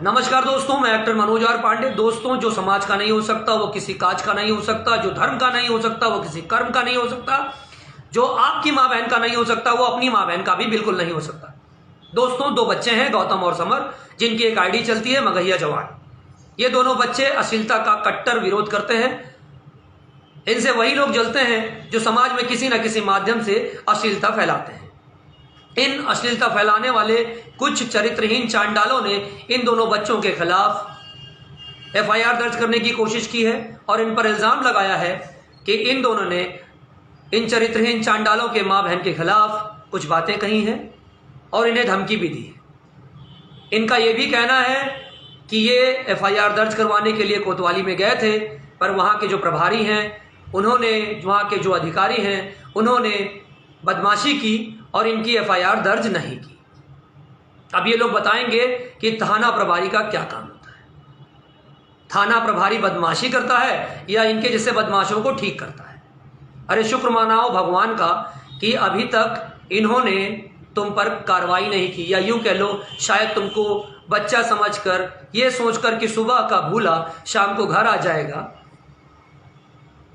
नमस्कार दोस्तों, मैं एक्टर मनोज आर पांडे। दोस्तों, जो समाज का नहीं हो सकता वो किसी काज का नहीं हो सकता, जो धर्म का नहीं हो सकता वो किसी कर्म का नहीं हो सकता, जो आपकी माँ बहन का नहीं हो सकता वो अपनी माँ बहन का भी बिल्कुल नहीं हो सकता। दोस्तों, दो बच्चे हैं, गौतम और समर, जिनकी एक आईडी चलती है मगहिया जवान। ये दोनों बच्चे अश्लीलता का कट्टर विरोध करते हैं। इनसे वही लोग जलते हैं जो समाज में किसी न किसी माध्यम से अश्लीलता फैलाते हैं। इन अश्लीलता फैलाने वाले कुछ चरित्रहीन चांडालों ने इन दोनों बच्चों के खिलाफ एफआईआर दर्ज करने की कोशिश की है और इन पर इल्जाम लगाया है कि इन दोनों ने इन चरित्रहीन चांडालों के मां बहन के खिलाफ कुछ बातें कही हैं और इन्हें धमकी भी दी है। इनका यह भी कहना है कि ये एफआईआर दर्ज करवाने के लिए कोतवाली में गए थे, पर वहां के जो प्रभारी हैं उन्होंने, वहां के जो अधिकारी हैं उन्होंने बदमाशी की और इनकी एफआईआर दर्ज नहीं की। अब ये लोग बताएंगे कि थाना प्रभारी का क्या काम होता है। थाना प्रभारी बदमाशी करता है या इनके जैसे बदमाशों को ठीक करता है? अरे शुक्र मनाओ भगवान का कि अभी तक इन्होंने तुम पर कार्रवाई नहीं की, या यूं कह लो शायद तुमको बच्चा समझकर, ये सोचकर कि सुबह का भूला शाम को घर आ जाएगा,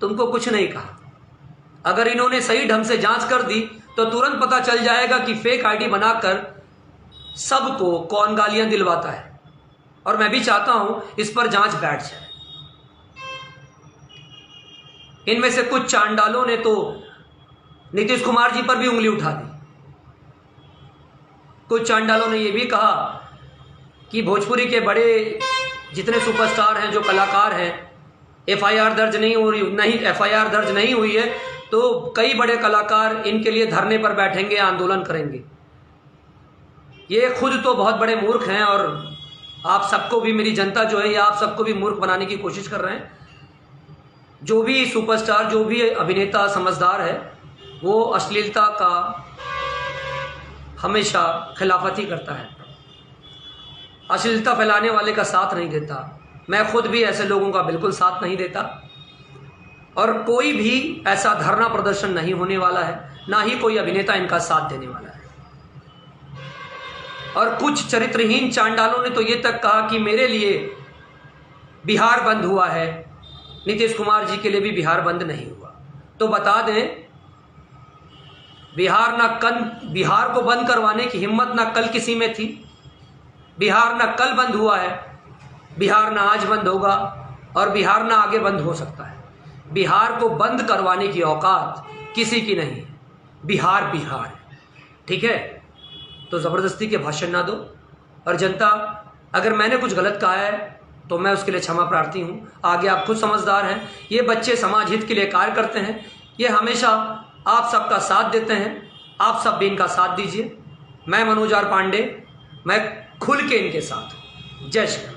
तुमको कुछ नहीं कहा। अगर इन्होंने सही ढंग से जांच कर दी तो तुरंत pता चल जाएगा कि फेक आईडी बनाकर सबको कौन गालियां दिलवाता है। और मैं भी चाहता हूं इस पर जांच बैठ जाए। इनमें से कुछ चांडालों ने तो नीतीश कुमार जी पर भी उंगली उठा दी। कुछ चांडालों ने यह भी कहा कि भोजपुरी के बड़े जितने सुपरस्टार हैं, जो कलाकार हैं, एफआईआर दर्ज नहीं हुई है तो कई बड़े कलाकार इनके लिए धरने पर बैठेंगे, आंदोलन करेंगे। ये खुद तो बहुत बड़े मूर्ख हैं और आप सबको भी, मेरी जनता जो है, ये आप सबको भी मूर्ख बनाने की कोशिश कर रहे हैं। जो भी सुपरस्टार, जो भी अभिनेता समझदार है, वो अश्लीलता का हमेशा खिलाफत ही करता है, अश्लीलता फैलाने वाले का साथ नहीं देता। मैं खुद भी ऐसे लोगों का बिल्कुल साथ नहीं देता और कोई भी ऐसा धरना प्रदर्शन नहीं होने वाला है, ना ही कोई अभिनेता इनका साथ देने वाला है। और कुछ चरित्रहीन चांडालों ने तो ये तक कहा कि मेरे लिए बिहार बंद हुआ है, नीतीश कुमार जी के लिए भी बिहार बंद नहीं हुआ। तो बता दें, बिहार को बंद करवाने की हिम्मत ना कल किसी में थी। बिहार ना कल बंद हुआ है, बिहार ना आज बंद होगा और बिहार ना आगे बंद हो सकता है। बिहार को बंद करवाने की औकात किसी की नहीं है। बिहार बिहार है, ठीक है? तो ज़बरदस्ती के भाषण ना दो। और जनता, अगर मैंने कुछ गलत कहा है तो मैं उसके लिए क्षमा प्रार्थी हूँ। आगे आप खुद समझदार हैं। ये बच्चे समाज हित के लिए कार्य करते हैं, ये हमेशा आप सबका साथ देते हैं। आप सब भी इनका साथ दीजिए। मैं मनोज आर पांडे, मैं खुल के इनके साथ हूँ। जय श्री राम।